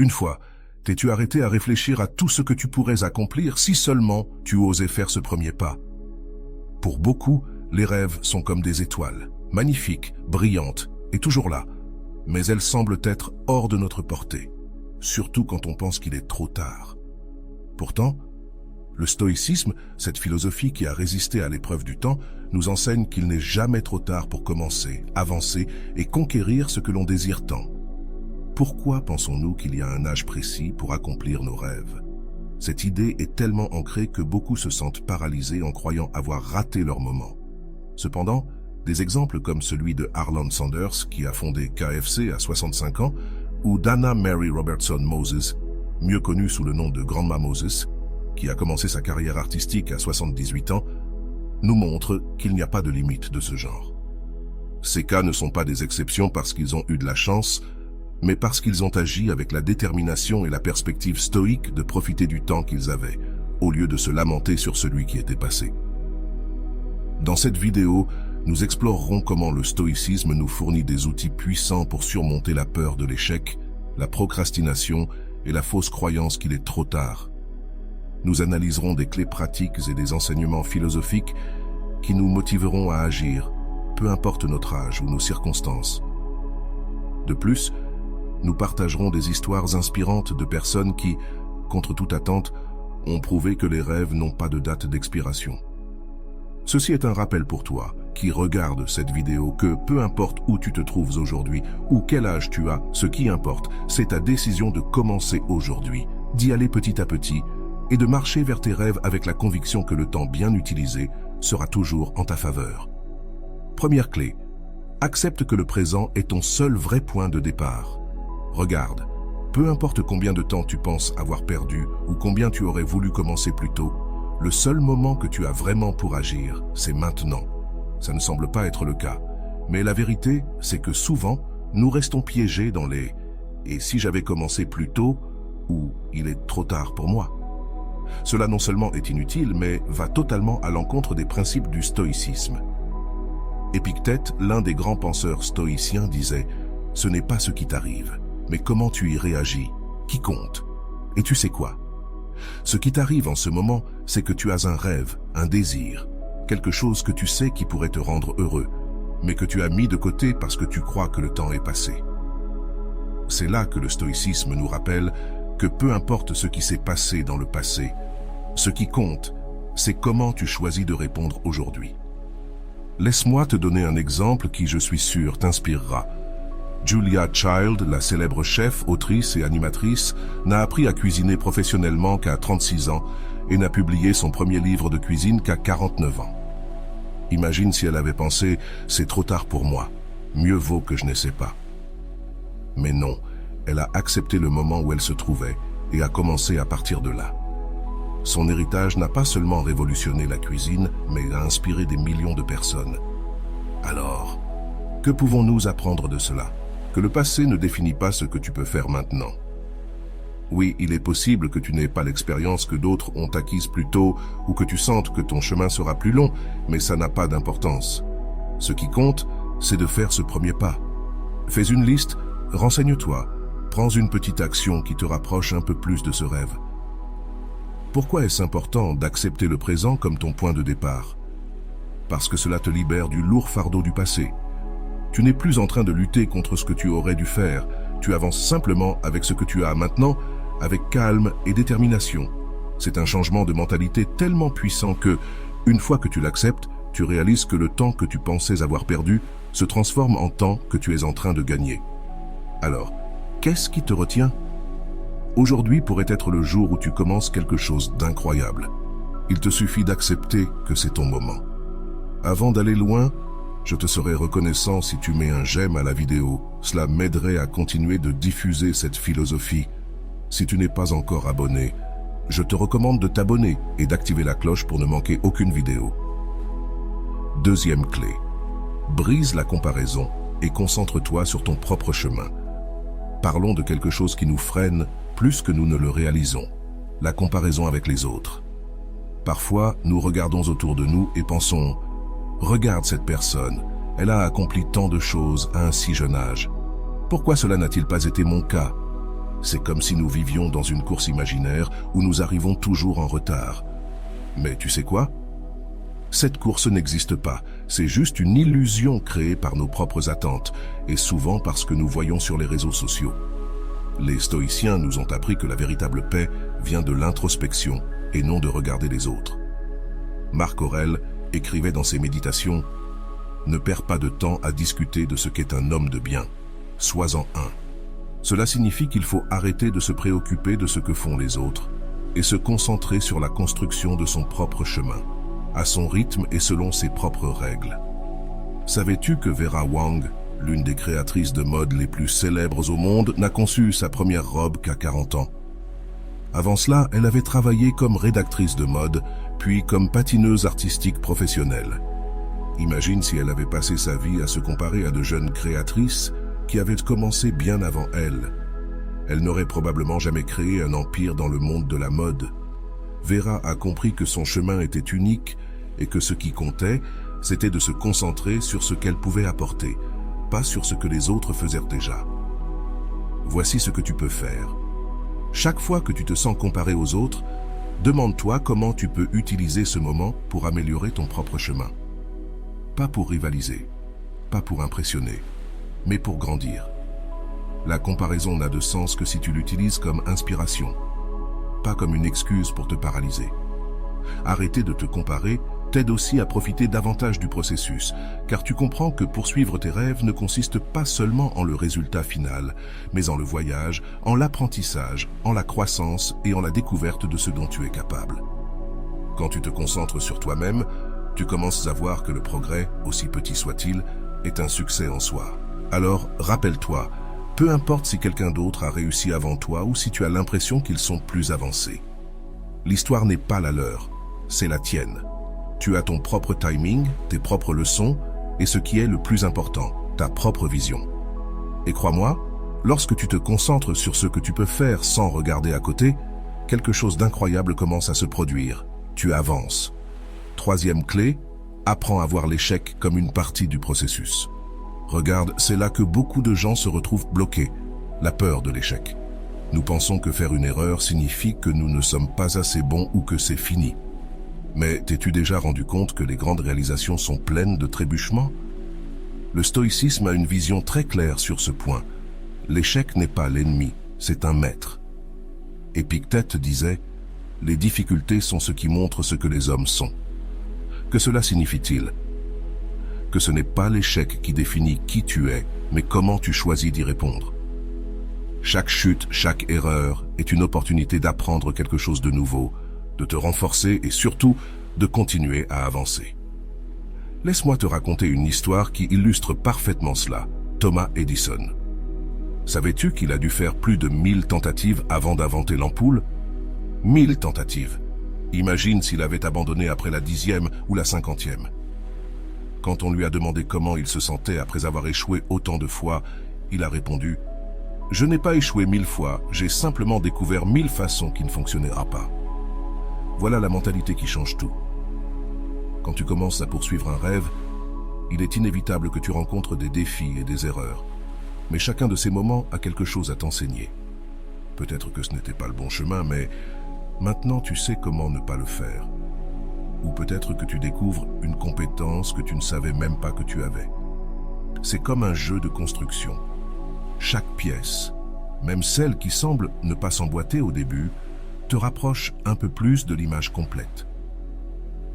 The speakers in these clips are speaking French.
Une fois, t'es-tu arrêté à réfléchir à tout ce que tu pourrais accomplir si seulement tu osais faire ce premier pas? Pour beaucoup, les rêves sont comme des étoiles, magnifiques, brillantes et toujours là, mais elles semblent être hors de notre portée, surtout quand on pense qu'il est trop tard. Pourtant, le stoïcisme, cette philosophie qui a résisté à l'épreuve du temps, nous enseigne qu'il n'est jamais trop tard pour commencer, avancer et conquérir ce que l'on désire tant. Pourquoi pensons-nous qu'il y a un âge précis pour accomplir nos rêves? Cette idée est tellement ancrée que beaucoup se sentent paralysés en croyant avoir raté leur moment. Cependant, des exemples comme celui de Harlan Sanders, qui a fondé KFC à 65 ans, ou d'Anna Mary Robertson Moses, mieux connue sous le nom de Grandma Moses, qui a commencé sa carrière artistique à 78 ans, nous montrent qu'il n'y a pas de limite de ce genre. Ces cas ne sont pas des exceptions parce qu'ils ont eu de la chance, mais parce qu'ils ont agi avec la détermination et la perspective stoïque de profiter du temps qu'ils avaient, au lieu de se lamenter sur celui qui était passé. Dans cette vidéo, nous explorerons comment le stoïcisme nous fournit des outils puissants pour surmonter la peur de l'échec, la procrastination et la fausse croyance qu'il est trop tard. Nous analyserons des clés pratiques et des enseignements philosophiques qui nous motiveront à agir, peu importe notre âge ou nos circonstances. De plus, nous partagerons des histoires inspirantes de personnes qui, contre toute attente, ont prouvé que les rêves n'ont pas de date d'expiration. Ceci est un rappel pour toi, qui regarde cette vidéo, que peu importe où tu te trouves aujourd'hui ou quel âge tu as, ce qui importe, c'est ta décision de commencer aujourd'hui, d'y aller petit à petit et de marcher vers tes rêves avec la conviction que le temps bien utilisé sera toujours en ta faveur. Première clé, accepte que le présent est ton seul vrai point de départ. Regarde, peu importe combien de temps tu penses avoir perdu ou combien tu aurais voulu commencer plus tôt, le seul moment que tu as vraiment pour agir, c'est maintenant. Ça ne semble pas être le cas, mais la vérité, c'est que souvent, nous restons piégés dans les « et si j'avais commencé plus tôt » ou « il est trop tard pour moi ». Cela non seulement est inutile, mais va totalement à l'encontre des principes du stoïcisme. Épictète, l'un des grands penseurs stoïciens, disait « Ce n'est pas ce qui t'arrive, mais comment tu y réagis, qui compte. Et tu sais quoi? Ce qui t'arrive en ce moment, c'est que tu as un rêve, un désir, quelque chose que tu sais qui pourrait te rendre heureux, mais que tu as mis de côté parce que tu crois que le temps est passé. C'est là que le stoïcisme nous rappelle que peu importe ce qui s'est passé dans le passé, ce qui compte, c'est comment tu choisis de répondre aujourd'hui. Laisse-moi te donner un exemple qui, je suis sûr, t'inspirera. Julia Child, la célèbre chef, autrice et animatrice, n'a appris à cuisiner professionnellement qu'à 36 ans et n'a publié son premier livre de cuisine qu'à 49 ans. Imagine si elle avait pensé « c'est trop tard pour moi, mieux vaut que je n'essaie pas ». Mais non, elle a accepté le moment où elle se trouvait et a commencé à partir de là. Son héritage n'a pas seulement révolutionné la cuisine, mais a inspiré des millions de personnes. Alors, que pouvons-nous apprendre de cela? Que le passé ne définit pas ce que tu peux faire maintenant. Oui, il est possible que tu n'aies pas l'expérience que d'autres ont acquise plus tôt ou que tu sentes que ton chemin sera plus long, mais ça n'a pas d'importance. Ce qui compte, c'est de faire ce premier pas. Fais une liste, renseigne-toi, prends une petite action qui te rapproche un peu plus de ce rêve. Pourquoi est-ce important d'accepter le présent comme ton point de départ? Parce que cela te libère du lourd fardeau du passé. Tu n'es plus en train de lutter contre ce que tu aurais dû faire, tu avances simplement avec ce que tu as maintenant, avec calme et détermination. C'est un changement de mentalité tellement puissant que, une fois que tu l'acceptes, tu réalises que le temps que tu pensais avoir perdu se transforme en temps que tu es en train de gagner. Alors, qu'est-ce qui te retient? Aujourd'hui pourrait être le jour où tu commences quelque chose d'incroyable. Il te suffit d'accepter que c'est ton moment. Avant d'aller loin, je te serais reconnaissant si tu mets un j'aime à la vidéo. Cela m'aiderait à continuer de diffuser cette philosophie. Si tu n'es pas encore abonné, je te recommande de t'abonner et d'activer la cloche pour ne manquer aucune vidéo. Deuxième clé. Brise la comparaison et concentre-toi sur ton propre chemin. Parlons de quelque chose qui nous freine plus que nous ne le réalisons. La comparaison avec les autres. Parfois, nous regardons autour de nous et pensons « Regarde cette personne, elle a accompli tant de choses à un si jeune âge. Pourquoi cela n'a-t-il pas été mon cas ?» C'est comme si nous vivions dans une course imaginaire où nous arrivons toujours en retard. Mais tu sais quoi? Cette course n'existe pas, c'est juste une illusion créée par nos propres attentes, et souvent parce que nous voyons sur les réseaux sociaux. Les stoïciens nous ont appris que la véritable paix vient de l'introspection et non de regarder les autres. Marc Aurèle écrivait dans ses méditations « Ne perds pas de temps à discuter de ce qu'est un homme de bien, sois-en un ». Cela signifie qu'il faut arrêter de se préoccuper de ce que font les autres et se concentrer sur la construction de son propre chemin, à son rythme et selon ses propres règles. Savais-tu que Vera Wang, l'une des créatrices de mode les plus célèbres au monde, n'a conçu sa première robe qu'à 40 ans? Avant cela, elle avait travaillé comme rédactrice de mode, puis comme patineuse artistique professionnelle. Imagine si elle avait passé sa vie à se comparer à de jeunes créatrices qui avaient commencé bien avant elle. Elle n'aurait probablement jamais créé un empire dans le monde de la mode. Vera a compris que son chemin était unique et que ce qui comptait, c'était de se concentrer sur ce qu'elle pouvait apporter, pas sur ce que les autres faisaient déjà. Voici ce que tu peux faire. Chaque fois que tu te sens comparé aux autres, demande-toi comment tu peux utiliser ce moment pour améliorer ton propre chemin. Pas pour rivaliser, pas pour impressionner, mais pour grandir. La comparaison n'a de sens que si tu l'utilises comme inspiration, pas comme une excuse pour te paralyser. Arrêter de te comparer t'aide aussi à profiter davantage du processus, car tu comprends que poursuivre tes rêves ne consiste pas seulement en le résultat final, mais en le voyage, en l'apprentissage, en la croissance et en la découverte de ce dont tu es capable. Quand tu te concentres sur toi-même, tu commences à voir que le progrès, aussi petit soit-il, est un succès en soi. Alors, rappelle-toi, peu importe si quelqu'un d'autre a réussi avant toi ou si tu as l'impression qu'ils sont plus avancés. L'histoire n'est pas la leur, c'est la tienne. Tu as ton propre timing, tes propres leçons et ce qui est le plus important, ta propre vision. Et crois-moi, lorsque tu te concentres sur ce que tu peux faire sans regarder à côté, quelque chose d'incroyable commence à se produire. Tu avances. Troisième clé, apprends à voir l'échec comme une partie du processus. Regarde, c'est là que beaucoup de gens se retrouvent bloqués, la peur de l'échec. Nous pensons que faire une erreur signifie que nous ne sommes pas assez bons ou que c'est fini. Mais t'es-tu déjà rendu compte que les grandes réalisations sont pleines de trébuchements? Le stoïcisme a une vision très claire sur ce point. L'échec n'est pas l'ennemi, c'est un maître. Épictète disait « Les difficultés sont ce qui montre ce que les hommes sont ». Que cela signifie-t-il? Que ce n'est pas l'échec qui définit qui tu es, mais comment tu choisis d'y répondre. Chaque chute, chaque erreur est une opportunité d'apprendre quelque chose de nouveau, de te renforcer et surtout de continuer à avancer. Laisse-moi te raconter une histoire qui illustre parfaitement cela. Thomas Edison. Savais-tu qu'il a dû faire plus de 1000 tentatives avant d'inventer l'ampoule? 1000 tentatives. Imagine s'il avait abandonné après la 10e ou la 50e. Quand on lui a demandé comment il se sentait après avoir échoué autant de fois, il a répondu « Je n'ai pas échoué 1000 fois, j'ai simplement découvert 1000 façons qui ne fonctionnera pas. » Voilà la mentalité qui change tout. Quand tu commences à poursuivre un rêve, il est inévitable que tu rencontres des défis et des erreurs. Mais chacun de ces moments a quelque chose à t'enseigner. Peut-être que ce n'était pas le bon chemin, mais maintenant tu sais comment ne pas le faire. Ou peut-être que tu découvres une compétence que tu ne savais même pas que tu avais. C'est comme un jeu de construction. Chaque pièce, même celle qui semble ne pas s'emboîter au début, te rapproche un peu plus de l'image complète.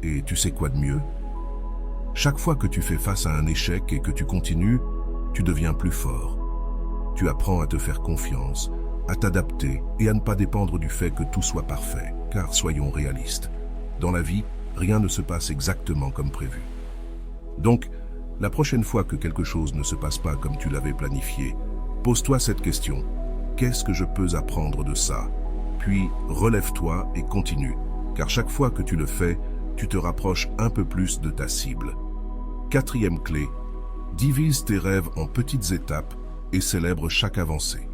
Et tu sais quoi de mieux? Chaque fois que tu fais face à un échec et que tu continues, tu deviens plus fort. Tu apprends à te faire confiance, à t'adapter et à ne pas dépendre du fait que tout soit parfait. Car soyons réalistes, dans la vie, rien ne se passe exactement comme prévu. Donc, la prochaine fois que quelque chose ne se passe pas comme tu l'avais planifié, pose-toi cette question. Qu'est-ce que je peux apprendre de ça? Puis, relève-toi et continue, car chaque fois que tu le fais, tu te rapproches un peu plus de ta cible. Quatrième clé, divise tes rêves en petites étapes et célèbre chaque avancée.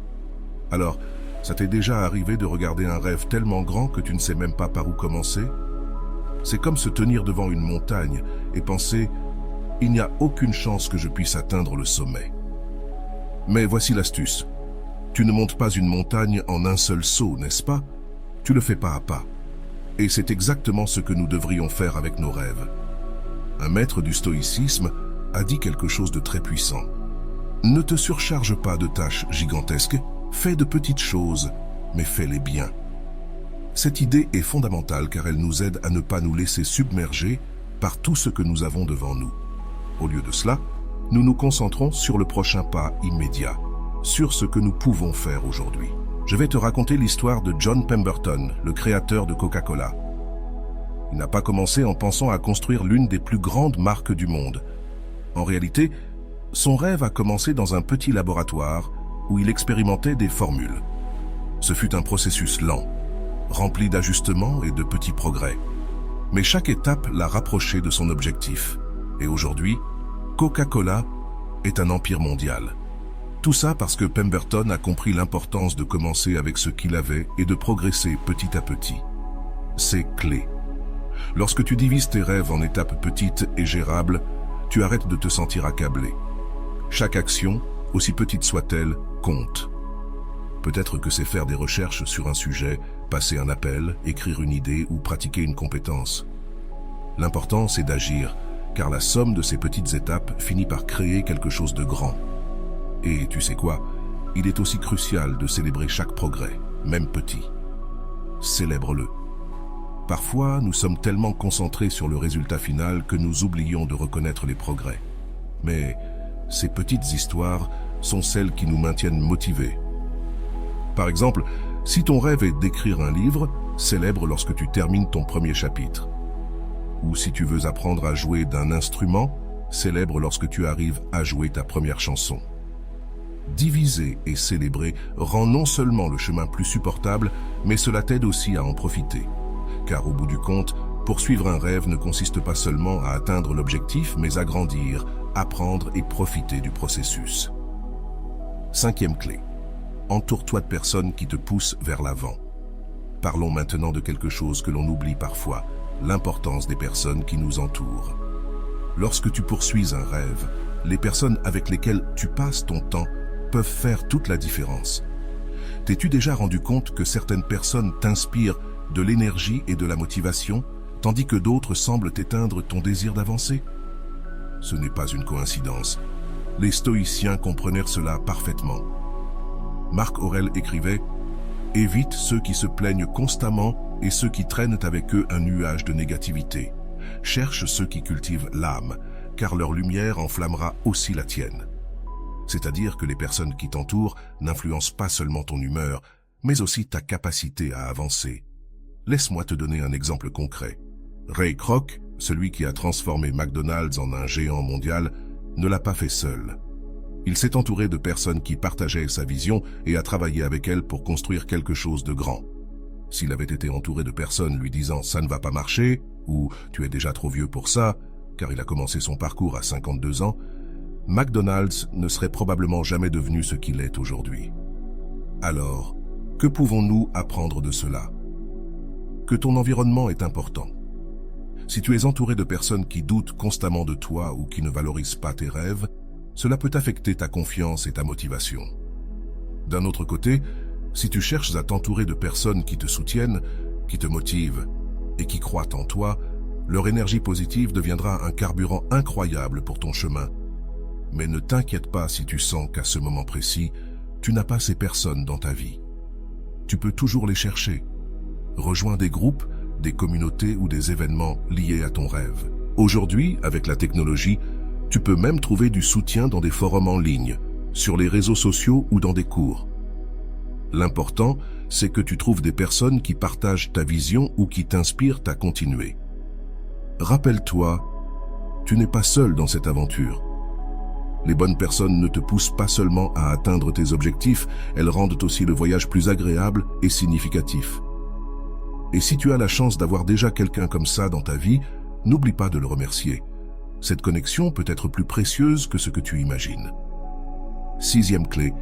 Alors, ça t'est déjà arrivé de regarder un rêve tellement grand que tu ne sais même pas par où commencer? C'est comme se tenir devant une montagne et penser « Il n'y a aucune chance que je puisse atteindre le sommet ». Mais voici l'astuce. Tu ne montes pas une montagne en un seul saut, n'est-ce pas? Tu le fais pas à pas. Et c'est exactement ce que nous devrions faire avec nos rêves. Un maître du stoïcisme a dit quelque chose de très puissant. Ne te surcharge pas de tâches gigantesques, fais de petites choses, mais fais-les bien. Cette idée est fondamentale car elle nous aide à ne pas nous laisser submerger par tout ce que nous avons devant nous. Au lieu de cela, nous nous concentrons sur le prochain pas immédiat, sur ce que nous pouvons faire aujourd'hui. Je vais te raconter l'histoire de John Pemberton, le créateur de Coca-Cola. Il n'a pas commencé en pensant à construire l'une des plus grandes marques du monde. En réalité, son rêve a commencé dans un petit laboratoire où il expérimentait des formules. Ce fut un processus lent, rempli d'ajustements et de petits progrès. Mais chaque étape l'a rapproché de son objectif. Et aujourd'hui, Coca-Cola est un empire mondial. Tout ça parce que Pemberton a compris l'importance de commencer avec ce qu'il avait et de progresser petit à petit. C'est clé. Lorsque tu divises tes rêves en étapes petites et gérables, tu arrêtes de te sentir accablé. Chaque action, aussi petite soit-elle, compte. Peut-être que c'est faire des recherches sur un sujet, passer un appel, écrire une idée ou pratiquer une compétence. L'important, c'est d'agir, car la somme de ces petites étapes finit par créer quelque chose de grand. Et tu sais quoi? Il est aussi crucial de célébrer chaque progrès, même petit. Célèbre-le. Parfois, nous sommes tellement concentrés sur le résultat final que nous oublions de reconnaître les progrès. Mais ces petites histoires sont celles qui nous maintiennent motivés. Par exemple, si ton rêve est d'écrire un livre, célèbre lorsque tu termines ton premier chapitre. Ou si tu veux apprendre à jouer d'un instrument, célèbre lorsque tu arrives à jouer ta première chanson. Diviser et célébrer rend non seulement le chemin plus supportable, mais cela t'aide aussi à en profiter. Car au bout du compte, poursuivre un rêve ne consiste pas seulement à atteindre l'objectif, mais à grandir, apprendre et profiter du processus. 5e clé. Entoure-toi de personnes qui te poussent vers l'avant. Parlons maintenant de quelque chose que l'on oublie parfois, l'importance des personnes qui nous entourent. Lorsque tu poursuis un rêve, les personnes avec lesquelles tu passes ton temps peuvent faire toute la différence. T'es-tu déjà rendu compte que certaines personnes t'inspirent de l'énergie et de la motivation, tandis que d'autres semblent éteindre ton désir d'avancer? Ce n'est pas une coïncidence. Les stoïciens comprenaient cela parfaitement. Marc Aurèle écrivait « Évite ceux qui se plaignent constamment et ceux qui traînent avec eux un nuage de négativité. Cherche ceux qui cultivent l'âme, car leur lumière enflammera aussi la tienne. » C'est-à-dire que les personnes qui t'entourent n'influencent pas seulement ton humeur, mais aussi ta capacité à avancer. Laisse-moi te donner un exemple concret. Ray Kroc, celui qui a transformé McDonald's en un géant mondial, ne l'a pas fait seul. Il s'est entouré de personnes qui partageaient sa vision et a travaillé avec elles pour construire quelque chose de grand. S'il avait été entouré de personnes lui disant « ça ne va pas marcher » ou « tu es déjà trop vieux pour ça », car il a commencé son parcours à 52 ans, McDonald's ne serait probablement jamais devenu ce qu'il est aujourd'hui. Alors, que pouvons-nous apprendre de cela? Que ton environnement est important. Si tu es entouré de personnes qui doutent constamment de toi ou qui ne valorisent pas tes rêves, cela peut affecter ta confiance et ta motivation. D'un autre côté, si tu cherches à t'entourer de personnes qui te soutiennent, qui te motivent et qui croient en toi, leur énergie positive deviendra un carburant incroyable pour ton chemin. Mais ne t'inquiète pas si tu sens qu'à ce moment précis, tu n'as pas ces personnes dans ta vie. Tu peux toujours les chercher. Rejoins des groupes, des communautés ou des événements liés à ton rêve. Aujourd'hui, avec la technologie, tu peux même trouver du soutien dans des forums en ligne, sur les réseaux sociaux ou dans des cours. L'important, c'est que tu trouves des personnes qui partagent ta vision ou qui t'inspirent à continuer. Rappelle-toi, tu n'es pas seul dans cette aventure. Les bonnes personnes ne te poussent pas seulement à atteindre tes objectifs, elles rendent aussi le voyage plus agréable et significatif. Et si tu as la chance d'avoir déjà quelqu'un comme ça dans ta vie, n'oublie pas de le remercier. Cette connexion peut être plus précieuse que ce que tu imagines. 6e clé,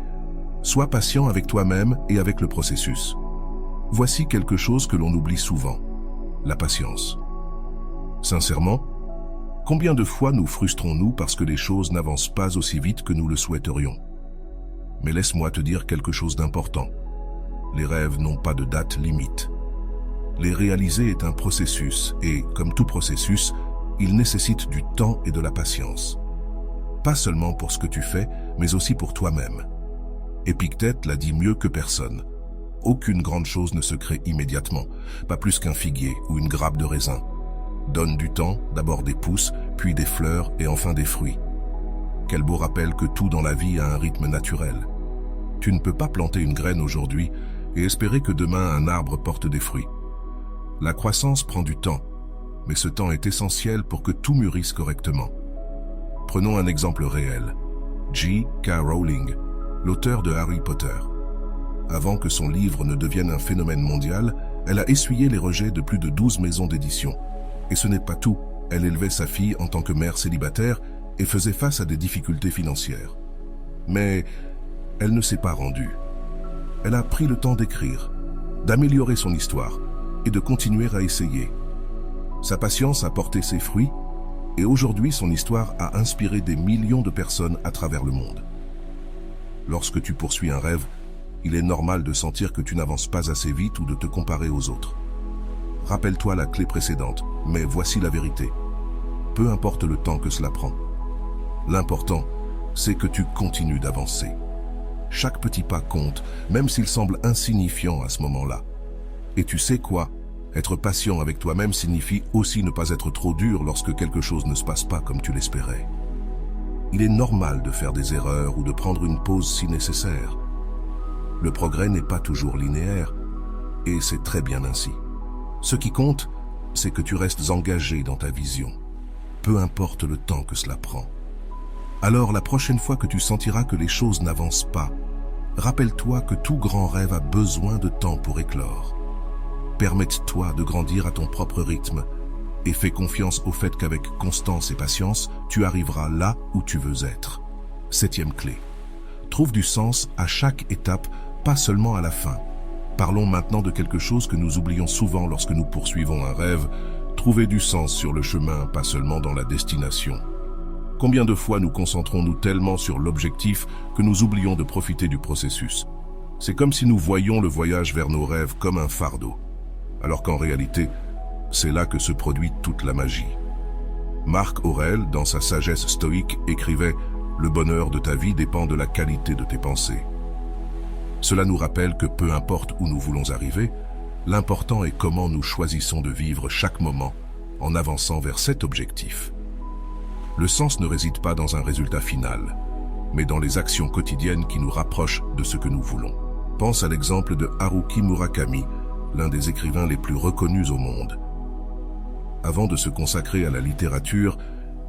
sois patient avec toi-même et avec le processus. Voici quelque chose que l'on oublie souvent, la patience. Sincèrement, combien de fois nous frustrons-nous parce que les choses n'avancent pas aussi vite que nous le souhaiterions? Mais laisse-moi te dire quelque chose d'important. Les rêves n'ont pas de date limite. Les réaliser est un processus et, comme tout processus, il nécessite du temps et de la patience. Pas seulement pour ce que tu fais, mais aussi pour toi-même. Épictète l'a dit mieux que personne. Aucune grande chose ne se crée immédiatement, pas plus qu'un figuier ou une grappe de raisin. Donne du temps, d'abord des pousses, puis des fleurs et enfin des fruits. Quel beau rappel que tout dans la vie a un rythme naturel. Tu ne peux pas planter une graine aujourd'hui et espérer que demain un arbre porte des fruits. La croissance prend du temps, mais ce temps est essentiel pour que tout mûrisse correctement. Prenons un exemple réel. J.K. Rowling, l'auteur de Harry Potter. Avant que son livre ne devienne un phénomène mondial, elle a essuyé les rejets de plus de 12 maisons d'édition. Et ce n'est pas tout, elle élevait sa fille en tant que mère célibataire et faisait face à des difficultés financières. Mais elle ne s'est pas rendue. Elle a pris le temps d'écrire, d'améliorer son histoire et de continuer à essayer. Sa patience a porté ses fruits et aujourd'hui son histoire a inspiré des millions de personnes à travers le monde. Lorsque tu poursuis un rêve, il est normal de sentir que tu n'avances pas assez vite ou de te comparer aux autres. Rappelle-toi la clé précédente, mais voici la vérité. Peu importe le temps que cela prend. L'important, c'est que tu continues d'avancer. Chaque petit pas compte, même s'il semble insignifiant à ce moment-là. Et tu sais quoi? Être patient avec toi-même signifie aussi ne pas être trop dur lorsque quelque chose ne se passe pas comme tu l'espérais. Il est normal de faire des erreurs ou de prendre une pause si nécessaire. Le progrès n'est pas toujours linéaire, et c'est très bien ainsi. Ce qui compte, c'est que tu restes engagé dans ta vision, peu importe le temps que cela prend. Alors la prochaine fois que tu sentiras que les choses n'avancent pas, rappelle-toi que tout grand rêve a besoin de temps pour éclore. Permette-toi de grandir à ton propre rythme et fais confiance au fait qu'avec constance et patience, tu arriveras là où tu veux être. 7e clé. Trouve du sens à chaque étape, pas seulement à la fin. Parlons maintenant de quelque chose que nous oublions souvent lorsque nous poursuivons un rêve, trouver du sens sur le chemin, pas seulement dans la destination. Combien de fois nous concentrons-nous tellement sur l'objectif que nous oublions de profiter du processus? C'est comme si nous voyions le voyage vers nos rêves comme un fardeau, alors qu'en réalité, c'est là que se produit toute la magie. Marc Aurèle, dans sa sagesse stoïque, écrivait « Le bonheur de ta vie dépend de la qualité de tes pensées ». Cela nous rappelle que peu importe où nous voulons arriver, l'important est comment nous choisissons de vivre chaque moment en avançant vers cet objectif. Le sens ne réside pas dans un résultat final, mais dans les actions quotidiennes qui nous rapprochent de ce que nous voulons. Pense à l'exemple de Haruki Murakami, l'un des écrivains les plus reconnus au monde. Avant de se consacrer à la littérature,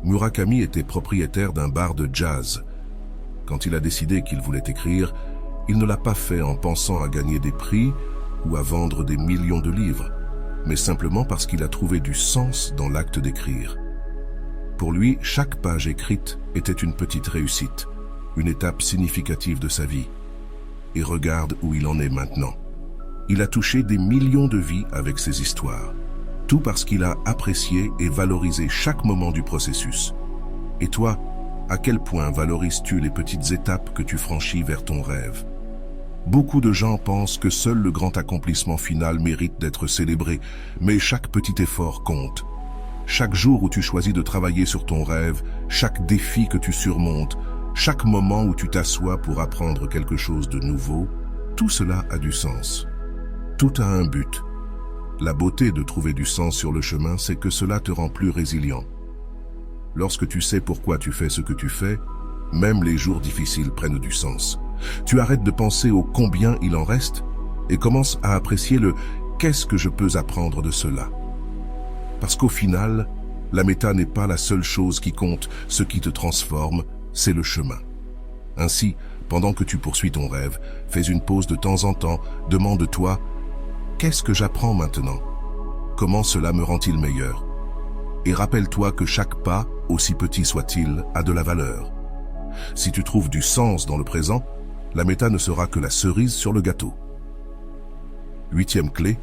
Murakami était propriétaire d'un bar de jazz. Quand il a décidé qu'il voulait écrire, il ne l'a pas fait en pensant à gagner des prix ou à vendre des millions de livres, mais simplement parce qu'il a trouvé du sens dans l'acte d'écrire. Pour lui, chaque page écrite était une petite réussite, une étape significative de sa vie. Et regarde où il en est maintenant. Il a touché des millions de vies avec ses histoires, tout parce qu'il a apprécié et valorisé chaque moment du processus. Et toi, à quel point valorises-tu les petites étapes que tu franchis vers ton rêve? Beaucoup de gens pensent que seul le grand accomplissement final mérite d'être célébré, mais chaque petit effort compte. Chaque jour où tu choisis de travailler sur ton rêve, chaque défi que tu surmontes, chaque moment où tu t'assois pour apprendre quelque chose de nouveau, tout cela a du sens. Tout a un but. La beauté de trouver du sens sur le chemin, c'est que cela te rend plus résilient. Lorsque tu sais pourquoi tu fais ce que tu fais, même les jours difficiles prennent du sens. Tu arrêtes de penser au combien il en reste et commences à apprécier le « qu'est-ce que je peux apprendre de cela ?» Parce qu'au final, la méta n'est pas la seule chose qui compte, ce qui te transforme, c'est le chemin. Ainsi, pendant que tu poursuis ton rêve, fais une pause de temps en temps, demande-toi « qu'est-ce que j'apprends maintenant? Comment cela me rend-il meilleur ?» Et rappelle-toi que chaque pas, aussi petit soit-il, a de la valeur. Si tu trouves du sens dans le présent, la méta ne sera que la cerise sur le gâteau. 8e clé,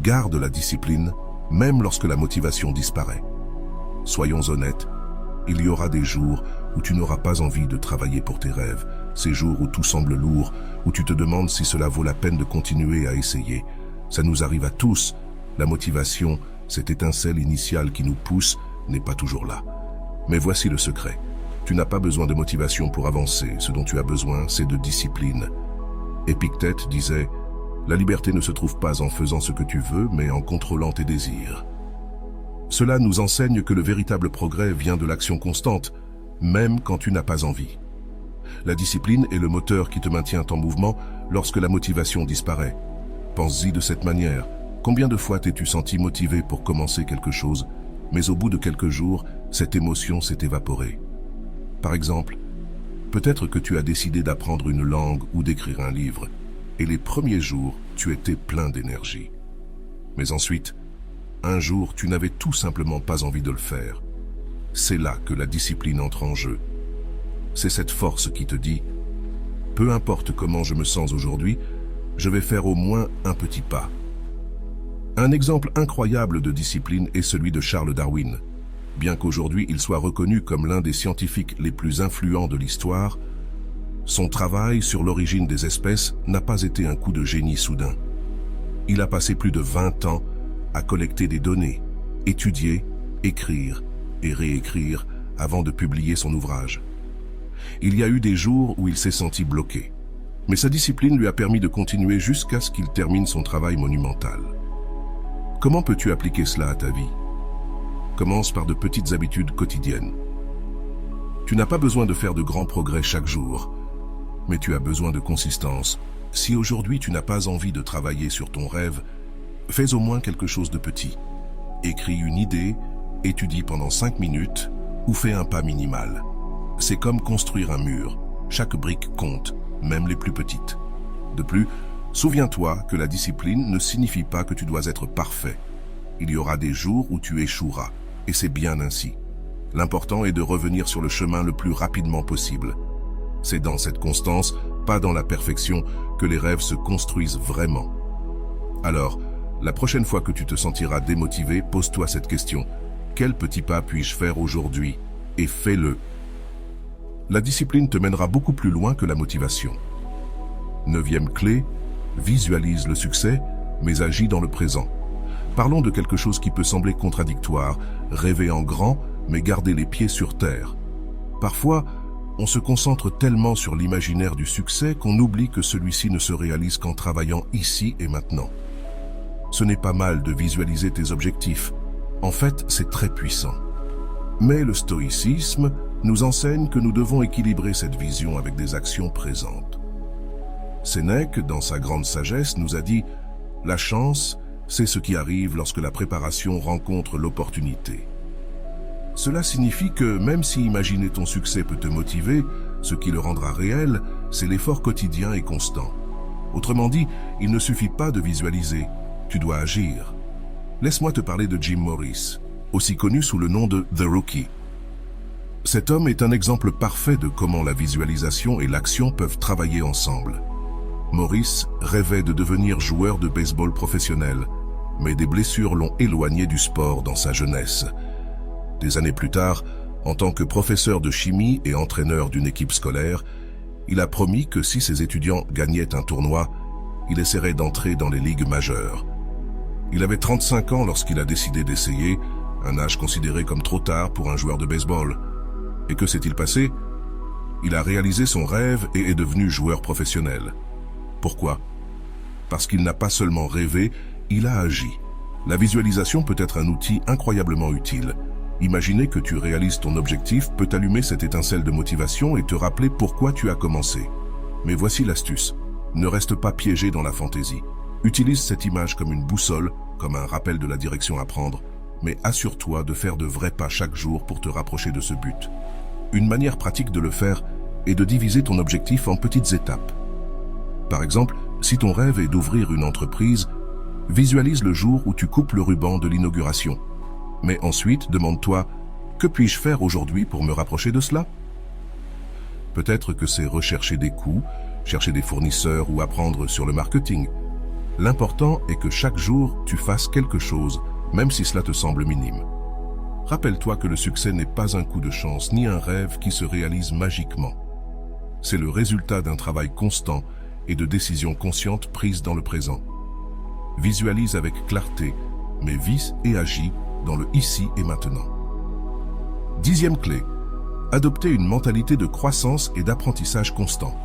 garde la discipline, même lorsque la motivation disparaît. Soyons honnêtes, Il y aura des jours où tu n'auras pas envie de travailler pour tes rêves, ces jours où tout semble lourd, où tu te demandes si cela vaut la peine de continuer à essayer. Ça nous arrive à tous. La motivation, cette étincelle initiale qui nous pousse, n'est pas toujours là. Mais voici le secret. Tu n'as pas besoin de motivation pour avancer. Ce dont tu as besoin, c'est de discipline. Épictète disait « La liberté ne se trouve pas en faisant ce que tu veux, mais en contrôlant tes désirs. » Cela nous enseigne que le véritable progrès vient de l'action constante, même quand tu n'as pas envie. La discipline est le moteur qui te maintient en mouvement lorsque la motivation disparaît. Pense-y de cette manière. Combien de fois t'es-tu senti motivé pour commencer quelque chose, mais au bout de quelques jours, cette émotion s'est évaporée? Par exemple, peut-être que tu as décidé d'apprendre une langue ou d'écrire un livre, et les premiers jours, tu étais plein d'énergie. Mais ensuite, un jour, tu n'avais tout simplement pas envie de le faire. C'est là que la discipline entre en jeu. C'est cette force qui te dit « Peu importe comment je me sens aujourd'hui, je vais faire au moins un petit pas. » Un exemple incroyable de discipline est celui de Charles Darwin. Bien qu'aujourd'hui il soit reconnu comme l'un des scientifiques les plus influents de l'histoire, son travail sur l'origine des espèces n'a pas été un coup de génie soudain. Il a passé plus de 20 ans à collecter des données, étudier, écrire et réécrire avant de publier son ouvrage. Il y a eu des jours où il s'est senti bloqué, mais sa discipline lui a permis de continuer jusqu'à ce qu'il termine son travail monumental. Comment peux-tu appliquer cela à ta vie? Commence par de petites habitudes quotidiennes. Tu n'as pas besoin de faire de grands progrès chaque jour, mais tu as besoin de consistance. Si aujourd'hui tu n'as pas envie de travailler sur ton rêve, fais au moins quelque chose de petit. Écris une idée, étudie pendant 5 minutes ou fais un pas minimal. C'est comme construire un mur. Chaque brique compte, même les plus petites. De plus, souviens-toi que la discipline ne signifie pas que tu dois être parfait. Il y aura des jours où tu échoueras, et c'est bien ainsi. L'important est de revenir sur le chemin le plus rapidement possible. C'est dans cette constance, pas dans la perfection, que les rêves se construisent vraiment. Alors, la prochaine fois que tu te sentiras démotivé, pose-toi cette question. Quel petit pas puis-je faire aujourd'hui? Et fais-le. La discipline te mènera beaucoup plus loin que la motivation. 9e clé, visualise le succès, mais agis dans le présent. Parlons de quelque chose qui peut sembler contradictoire, rêver en grand, mais garder les pieds sur terre. Parfois, on se concentre tellement sur l'imaginaire du succès qu'on oublie que celui-ci ne se réalise qu'en travaillant ici et maintenant. Ce n'est pas mal de visualiser tes objectifs. En fait, c'est très puissant. Mais le stoïcisme nous enseigne que nous devons équilibrer cette vision avec des actions présentes. Sénèque, dans sa grande sagesse, nous a dit « La chance, c'est ce qui arrive lorsque la préparation rencontre l'opportunité. » Cela signifie que même si imaginer ton succès peut te motiver, ce qui le rendra réel, c'est l'effort quotidien et constant. Autrement dit, il ne suffit pas de visualiser, tu dois agir. Laisse-moi te parler de Jim Morris, aussi connu sous le nom de The Rookie. Cet homme est un exemple parfait de comment la visualisation et l'action peuvent travailler ensemble. Morris rêvait de devenir joueur de baseball professionnel, mais des blessures l'ont éloigné du sport dans sa jeunesse. Des années plus tard, en tant que professeur de chimie et entraîneur d'une équipe scolaire, il a promis que si ses étudiants gagnaient un tournoi, il essaierait d'entrer dans les ligues majeures. Il avait 35 ans lorsqu'il a décidé d'essayer, un âge considéré comme trop tard pour un joueur de baseball. Et que s'est-il passé? Il a réalisé son rêve et est devenu joueur professionnel. Pourquoi? Parce qu'il n'a pas seulement rêvé, il a agi. La visualisation peut être un outil incroyablement utile. Imaginer que tu réalises ton objectif peut allumer cette étincelle de motivation et te rappeler pourquoi tu as commencé. Mais voici l'astuce. Ne reste pas piégé dans la fantaisie. Utilise cette image comme une boussole, comme un rappel de la direction à prendre, mais assure-toi de faire de vrais pas chaque jour pour te rapprocher de ce but. Une manière pratique de le faire est de diviser ton objectif en petites étapes. Par exemple, si ton rêve est d'ouvrir une entreprise, visualise le jour où tu coupes le ruban de l'inauguration. Mais ensuite, demande-toi, que puis-je faire aujourd'hui pour me rapprocher de cela? Peut-être que c'est rechercher des coûts, chercher des fournisseurs ou apprendre sur le marketing. L'important est que chaque jour, tu fasses quelque chose, même si cela te semble minime. Rappelle-toi que le succès n'est pas un coup de chance ni un rêve qui se réalise magiquement. C'est le résultat d'un travail constant et de décisions conscientes prises dans le présent. Visualise avec clarté, mais vis et agis dans le ici et maintenant. 10e clé, adopter une mentalité de croissance et d'apprentissage constant.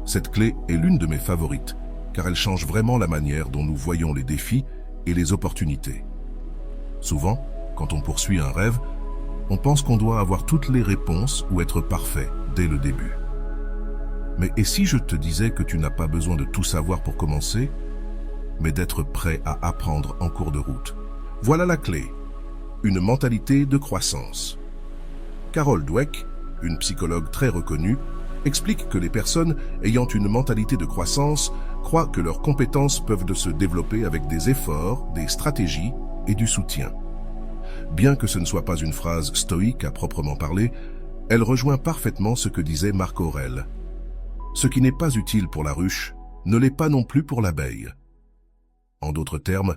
Cette clé est l'une de mes favorites, car elle change vraiment la manière dont nous voyons les défis et les opportunités. Souvent, quand on poursuit un rêve, on pense qu'on doit avoir toutes les réponses ou être parfait dès le début. Mais et si je te disais que tu n'as pas besoin de tout savoir pour commencer, mais d'être prêt à apprendre en cours de route? Voilà la clé, une mentalité de croissance. Carol Dweck, une psychologue très reconnue, explique que les personnes ayant une mentalité de croissance croient que leurs compétences peuvent se développer avec des efforts, des stratégies et du soutien. Bien que ce ne soit pas une phrase stoïque à proprement parler, elle rejoint parfaitement ce que disait Marc Aurèle. Ce qui n'est pas utile pour la ruche ne l'est pas non plus pour l'abeille. En d'autres termes,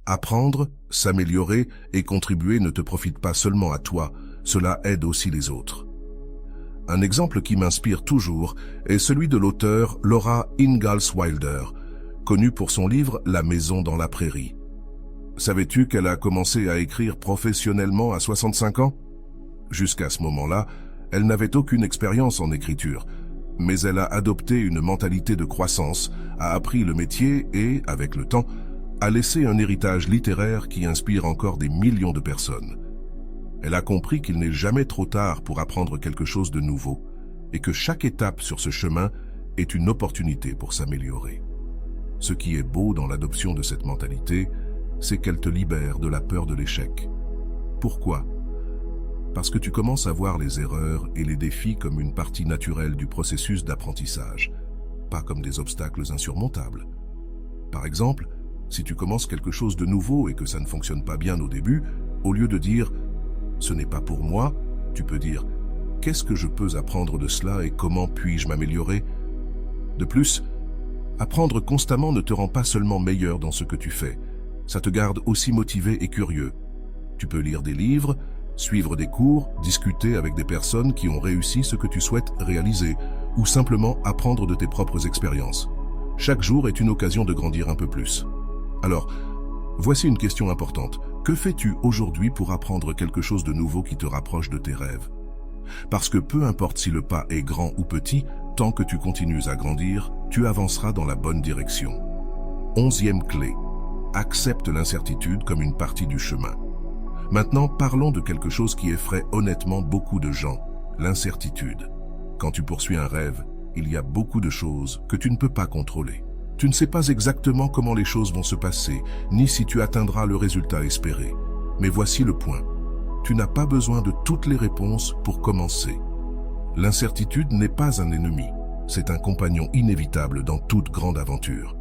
apprendre, s'améliorer et contribuer ne te profite pas seulement à toi, cela aide aussi les autres. Un exemple qui m'inspire toujours est celui de l'auteure Laura Ingalls Wilder, connue pour son livre La maison dans la prairie. Savais-tu qu'elle a commencé à écrire professionnellement à 65 ans? Jusqu'à ce moment-là, elle n'avait aucune expérience en écriture, mais elle a adopté une mentalité de croissance, a appris le métier et, avec le temps, a laissé un héritage littéraire qui inspire encore des millions de personnes. Elle a compris qu'il n'est jamais trop tard pour apprendre quelque chose de nouveau et que chaque étape sur ce chemin est une opportunité pour s'améliorer. Ce qui est beau dans l'adoption de cette mentalité, c'est qu'elle te libère de la peur de l'échec. Pourquoi? Parce que tu commences à voir les erreurs et les défis comme une partie naturelle du processus d'apprentissage, pas comme des obstacles insurmontables. Par exemple, si tu commences quelque chose de nouveau et que ça ne fonctionne pas bien au début, au lieu de dire « ce n'est pas pour moi », tu peux dire « qu'est-ce que je peux apprendre de cela et comment puis-je m'améliorer ?» De plus, apprendre constamment ne te rend pas seulement meilleur dans ce que tu fais, ça te garde aussi motivé et curieux. Tu peux lire des livres, suivre des cours, discuter avec des personnes qui ont réussi ce que tu souhaites réaliser, ou simplement apprendre de tes propres expériences. Chaque jour est une occasion de grandir un peu plus. Alors, voici une question importante. Que fais-tu aujourd'hui pour apprendre quelque chose de nouveau qui te rapproche de tes rêves? Parce que peu importe si le pas est grand ou petit, tant que tu continues à grandir, tu avanceras dans la bonne direction. 11e clé. Accepte l'incertitude comme une partie du chemin. Maintenant, parlons de quelque chose qui effraie honnêtement beaucoup de gens, l'incertitude. Quand tu poursuis un rêve, il y a beaucoup de choses que tu ne peux pas contrôler. Tu ne sais pas exactement comment les choses vont se passer, ni si tu atteindras le résultat espéré. Mais voici le point. Tu n'as pas besoin de toutes les réponses pour commencer. L'incertitude n'est pas un ennemi, c'est un compagnon inévitable dans toute grande aventure.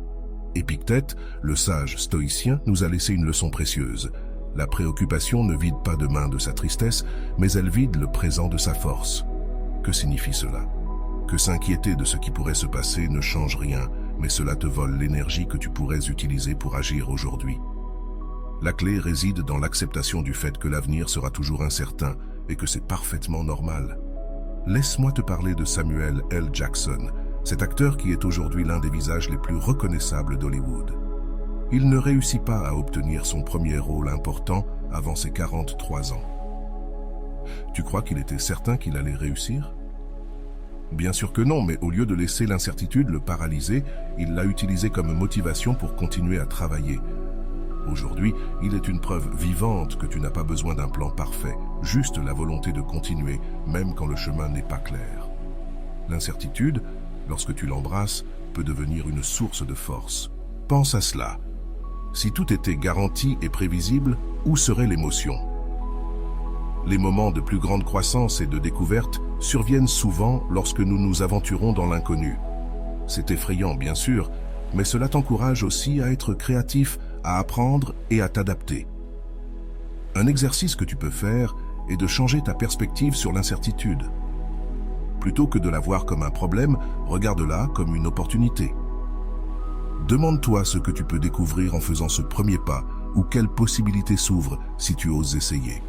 Épictète, le sage stoïcien, nous a laissé une leçon précieuse. La préoccupation ne vide pas demain de sa tristesse, mais elle vide le présent de sa force. Que signifie cela? Que s'inquiéter de ce qui pourrait se passer ne change rien, mais cela te vole l'énergie que tu pourrais utiliser pour agir aujourd'hui. La clé réside dans l'acceptation du fait que l'avenir sera toujours incertain et que c'est parfaitement normal. Laisse-moi te parler de Samuel L. Jackson, cet acteur qui est aujourd'hui l'un des visages les plus reconnaissables d'Hollywood. Il ne réussit pas à obtenir son premier rôle important avant ses 43 ans. Tu crois qu'il était certain qu'il allait réussir? Bien sûr que non, mais au lieu de laisser l'incertitude le paralyser, il l'a utilisé comme motivation pour continuer à travailler. Aujourd'hui, il est une preuve vivante que tu n'as pas besoin d'un plan parfait, juste la volonté de continuer, même quand le chemin n'est pas clair. L'incertitude, lorsque tu l'embrasses, peut devenir une source de force. Pense à cela. Si tout était garanti et prévisible, où serait l'émotion? Les moments de plus grande croissance et de découverte surviennent souvent lorsque nous nous aventurons dans l'inconnu. C'est effrayant, bien sûr, mais cela t'encourage aussi à être créatif, à apprendre et à t'adapter. Un exercice que tu peux faire est de changer ta perspective sur l'incertitude. Plutôt que de la voir comme un problème, regarde-la comme une opportunité. Demande-toi ce que tu peux découvrir en faisant ce premier pas ou quelles possibilités s'ouvrent si tu oses essayer.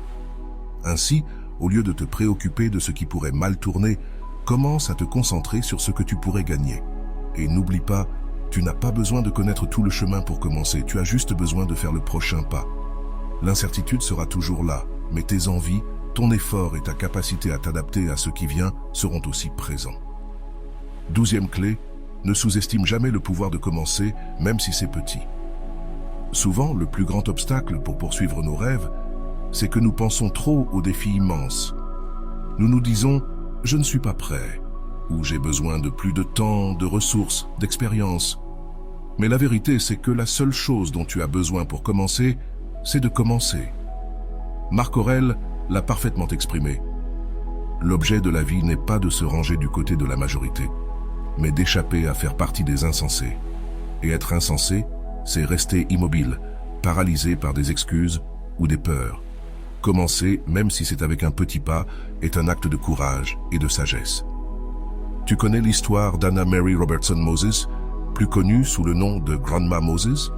Ainsi, au lieu de te préoccuper de ce qui pourrait mal tourner, commence à te concentrer sur ce que tu pourrais gagner. Et n'oublie pas, tu n'as pas besoin de connaître tout le chemin pour commencer, tu as juste besoin de faire le prochain pas. L'incertitude sera toujours là, mais tes envies, ton effort et ta capacité à t'adapter à ce qui vient seront aussi présents. 12e clé, ne sous-estime jamais le pouvoir de commencer, même si c'est petit. Souvent, le plus grand obstacle pour poursuivre nos rêves, c'est que nous pensons trop aux défis immenses. Nous nous disons « je ne suis pas prêt » ou « j'ai besoin de plus de temps, de ressources, d'expérience ». Mais la vérité, c'est que la seule chose dont tu as besoin pour commencer, c'est de commencer. Marc Aurèle l'a parfaitement exprimé. L'objet de la vie n'est pas de se ranger du côté de la majorité, mais d'échapper à faire partie des insensés. Et être insensé, c'est rester immobile, paralysé par des excuses ou des peurs. Commencer, même si c'est avec un petit pas, est un acte de courage et de sagesse. Tu connais l'histoire d'Anna Mary Robertson Moses, plus connue sous le nom de Grandma Moses?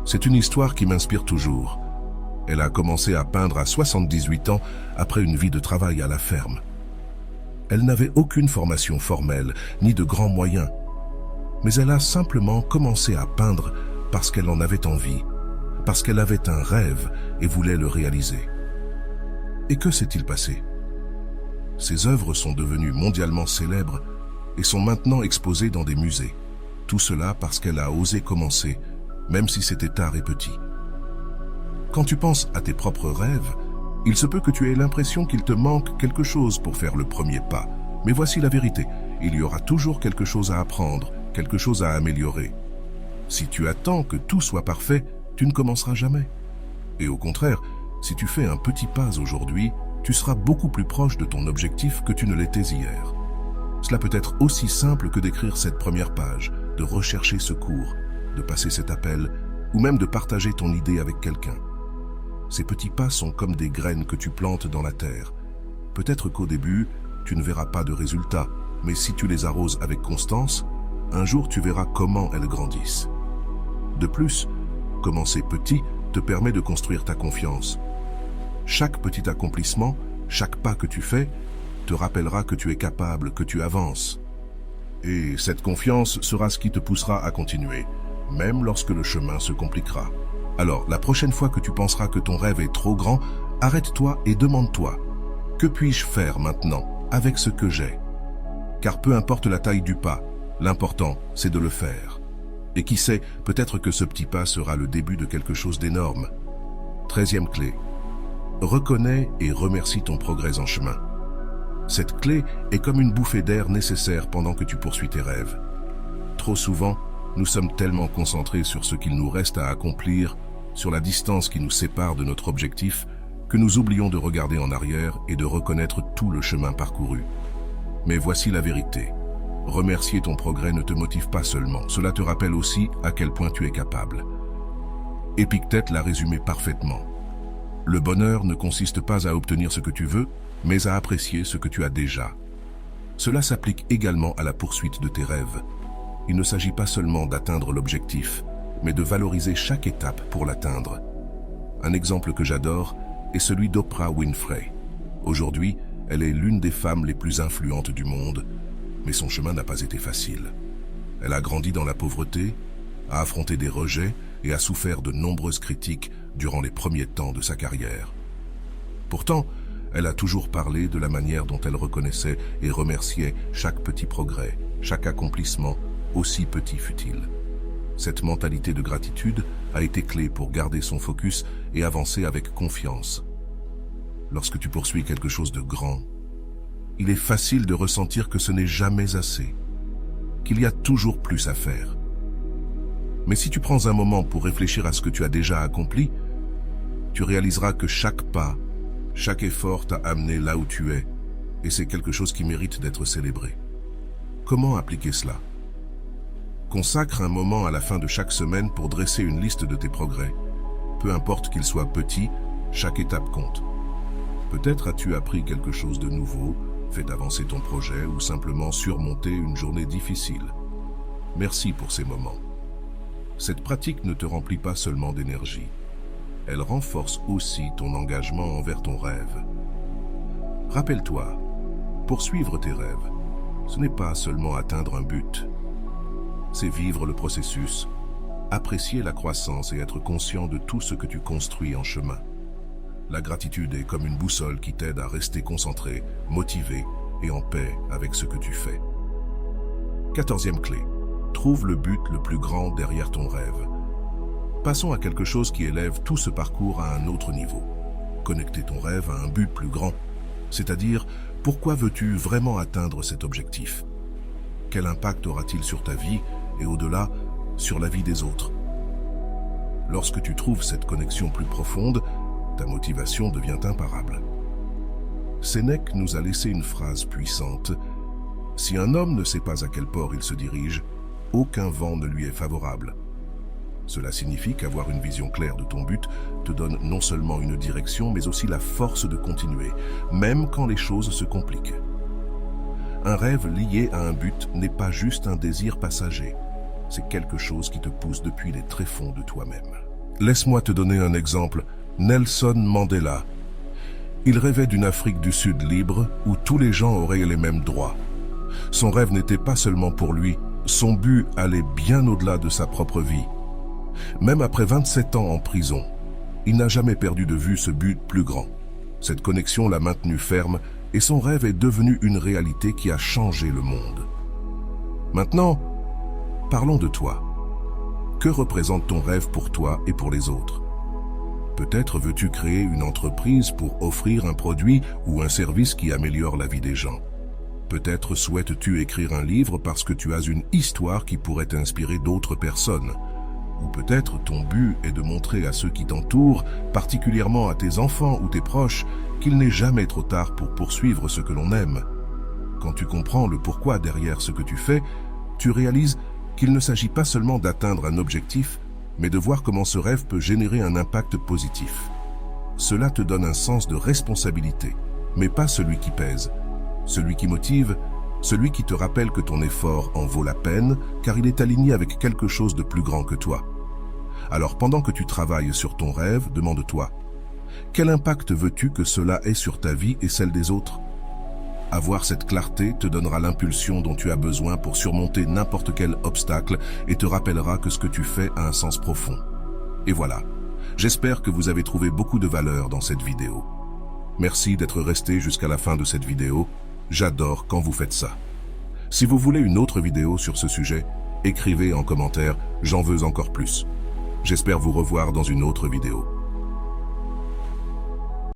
C'est une histoire qui m'inspire toujours. Elle a commencé à peindre à 78 ans après une vie de travail à la ferme. Elle n'avait aucune formation formelle, ni de grands moyens. Mais elle a simplement commencé à peindre parce qu'elle en avait envie, parce qu'elle avait un rêve et voulait le réaliser. Et que s'est-il passé? Ses œuvres sont devenues mondialement célèbres et sont maintenant exposées dans des musées. Tout cela parce qu'elle a osé commencer, même si c'était tard et petit. Quand tu penses à tes propres rêves, il se peut que tu aies l'impression qu'il te manque quelque chose pour faire le premier pas. Mais voici la vérité, il y aura toujours quelque chose à apprendre, quelque chose à améliorer. Si tu attends que tout soit parfait, tu ne commenceras jamais. Et au contraire, si tu fais un petit pas aujourd'hui, tu seras beaucoup plus proche de ton objectif que tu ne l'étais hier. Cela peut être aussi simple que d'écrire cette première page, de rechercher ce cours, de passer cet appel, ou même de partager ton idée avec quelqu'un. Ces petits pas sont comme des graines que tu plantes dans la terre. Peut-être qu'au début, tu ne verras pas de résultats, mais si tu les arroses avec constance, un jour tu verras comment elles grandissent. De plus, commencer petit te permet de construire ta confiance. Chaque petit accomplissement, chaque pas que tu fais, te rappellera que tu es capable, que tu avances. Et cette confiance sera ce qui te poussera à continuer, même lorsque le chemin se compliquera. Alors, la prochaine fois que tu penseras que ton rêve est trop grand, arrête-toi et demande-toi « Que puis-je faire maintenant avec ce que j'ai ?» Car peu importe la taille du pas, l'important, c'est de le faire. Et qui sait, peut-être que ce petit pas sera le début de quelque chose d'énorme. 13e clé. Reconnais et remercie ton progrès en chemin. Cette clé est comme une bouffée d'air nécessaire pendant que tu poursuis tes rêves. Trop souvent, nous sommes tellement concentrés sur ce qu'il nous reste à accomplir, sur la distance qui nous sépare de notre objectif, que nous oublions de regarder en arrière et de reconnaître tout le chemin parcouru. Mais voici la vérité. Remercier ton progrès ne te motive pas seulement, cela te rappelle aussi à quel point tu es capable. Épictète l'a résumé parfaitement. Le bonheur ne consiste pas à obtenir ce que tu veux, mais à apprécier ce que tu as déjà. Cela s'applique également à la poursuite de tes rêves. Il ne s'agit pas seulement d'atteindre l'objectif, mais de valoriser chaque étape pour l'atteindre. Un exemple que j'adore est celui d'Oprah Winfrey. Aujourd'hui, elle est l'une des femmes les plus influentes du monde, mais son chemin n'a pas été facile. Elle a grandi dans la pauvreté, a affronté des rejets et a souffert de nombreuses critiques durant les premiers temps de sa carrière. Pourtant, elle a toujours parlé de la manière dont elle reconnaissait et remerciait chaque petit progrès, chaque accomplissement, aussi petit fut-il. Cette mentalité de gratitude a été clé pour garder son focus et avancer avec confiance. Lorsque tu poursuis quelque chose de grand, il est facile de ressentir que ce n'est jamais assez, qu'il y a toujours plus à faire. Mais si tu prends un moment pour réfléchir à ce que tu as déjà accompli, tu réaliseras que chaque pas, chaque effort t'a amené là où tu es, et c'est quelque chose qui mérite d'être célébré. Comment appliquer cela? Consacre un moment à la fin de chaque semaine pour dresser une liste de tes progrès. Peu importe qu'ils soient petits, chaque étape compte. Peut-être as-tu appris quelque chose de nouveau, fait avancer ton projet ou simplement surmonté une journée difficile. Merci pour ces moments. Cette pratique ne te remplit pas seulement d'énergie, elle renforce aussi ton engagement envers ton rêve. Rappelle-toi, poursuivre tes rêves, ce n'est pas seulement atteindre un but, c'est vivre le processus, apprécier la croissance et être conscient de tout ce que tu construis en chemin. La gratitude est comme une boussole qui t'aide à rester concentré, motivé et en paix avec ce que tu fais. 14e clé. Trouve le but le plus grand derrière ton rêve. Passons à quelque chose qui élève tout ce parcours à un autre niveau. Connecter ton rêve à un but plus grand, c'est-à-dire pourquoi veux-tu vraiment atteindre cet objectif? Quel impact aura-t-il sur ta vie et au-delà, sur la vie des autres? Lorsque tu trouves cette connexion plus profonde, ta motivation devient imparable. Sénèque nous a laissé une phrase puissante. Si un homme ne sait pas à quel port il se dirige, aucun vent ne lui est favorable. Cela signifie qu'avoir une vision claire de ton but te donne non seulement une direction, mais aussi la force de continuer, même quand les choses se compliquent. Un rêve lié à un but n'est pas juste un désir passager, c'est quelque chose qui te pousse depuis les tréfonds de toi-même. Laisse-moi te donner un exemple. Nelson Mandela. Il rêvait d'une Afrique du Sud libre où tous les gens auraient les mêmes droits. Son rêve n'était pas seulement pour lui, son but allait bien au-delà de sa propre vie. Même après 27 ans en prison, il n'a jamais perdu de vue ce but plus grand. Cette connexion l'a maintenu ferme et son rêve est devenu une réalité qui a changé le monde. Maintenant, parlons de toi. Que représente ton rêve pour toi et pour les autres? Peut-être veux-tu créer une entreprise pour offrir un produit ou un service qui améliore la vie des gens. Peut-être souhaites-tu écrire un livre parce que tu as une histoire qui pourrait inspirer d'autres personnes. Ou peut-être ton but est de montrer à ceux qui t'entourent, particulièrement à tes enfants ou tes proches, qu'il n'est jamais trop tard pour poursuivre ce que l'on aime. Quand tu comprends le pourquoi derrière ce que tu fais, tu réalises qu'il ne s'agit pas seulement d'atteindre un objectif, mais de voir comment ce rêve peut générer un impact positif. Cela te donne un sens de responsabilité, mais pas celui qui pèse, celui qui motive, celui qui te rappelle que ton effort en vaut la peine, car il est aligné avec quelque chose de plus grand que toi. Alors pendant que tu travailles sur ton rêve, demande-toi, quel impact veux-tu que cela ait sur ta vie et celle des autres? Avoir cette clarté te donnera l'impulsion dont tu as besoin pour surmonter n'importe quel obstacle et te rappellera que ce que tu fais a un sens profond. Et voilà, j'espère que vous avez trouvé beaucoup de valeur dans cette vidéo. Merci d'être resté jusqu'à la fin de cette vidéo. J'adore quand vous faites ça. Si vous voulez une autre vidéo sur ce sujet, écrivez en commentaire « J'en veux encore plus ». J'espère vous revoir dans une autre vidéo.